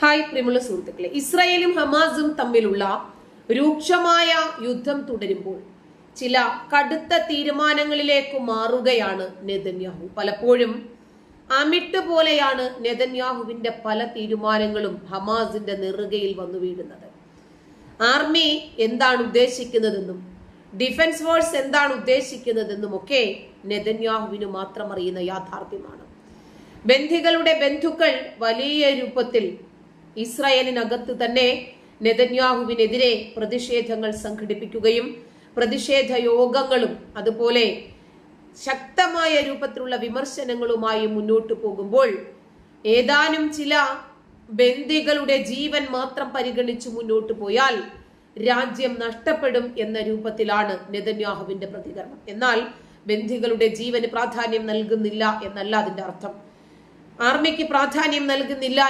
Hi പ്രിയമുള്ള സുഹൃത്തുക്കളെ, ഇസ്രായേലും ഹമാസും തമ്മിലുള്ള രൂക്ഷമായ യുദ്ധം തുടരുമ്പോൾ ചില കടുത്ത തീരുമാനങ്ങളിലേക്ക് മാറുകയാണ് നെതന്യാഹു. പലപ്പോഴും അമിട്ട് പോലെയാണ് നെതന്യാഹുവിന്റെ പല തീരുമാനങ്ങളും ഹമാസിന്റെ നെറുകയിൽ വന്നു വീഴുന്നത്. ആർമി എന്താണ് ഉദ്ദേശിക്കുന്നതെന്നും ഡിഫൻസ് ഫോഴ്സ് എന്താണ് ഉദ്ദേശിക്കുന്നതെന്നും ഒക്കെ നെതന്യാഹുവിന് മാത്രം അറിയുന്ന യാഥാർത്ഥ്യമാണ്. ബന്ധികളുടെ ബന്ധുക്കൾ വലിയ രൂപത്തിൽ ഇസ്രായേലിനകത്ത് തന്നെ നെതന്യാഹുവിനെതിരെ പ്രതിഷേധങ്ങൾ സംഘടിപ്പിക്കുകയും പ്രതിഷേധ യോഗങ്ങളും അതുപോലെ ശക്തമായ രൂപത്തിലുള്ള വിമർശനങ്ങളുമായി മുന്നോട്ട് പോകുമ്പോൾ ഏതാനും ചില ബന്ദികളുടെ ജീവൻ മാത്രം പരിഗണിച്ചു മുന്നോട്ട് പോയാൽ രാജ്യം നഷ്ടപ്പെടും എന്ന രൂപത്തിലാണ് നെതന്യാഹുവിന്റെ പ്രതികരണം. എന്നാൽ ബന്ദികളുടെ ജീവന് പ്രാധാന്യം നൽകുന്നില്ല എന്നല്ല അതിന്റെ അർത്ഥം. ആർമിക്ക് പ്രാധാന്യം നൽകുന്നില്ല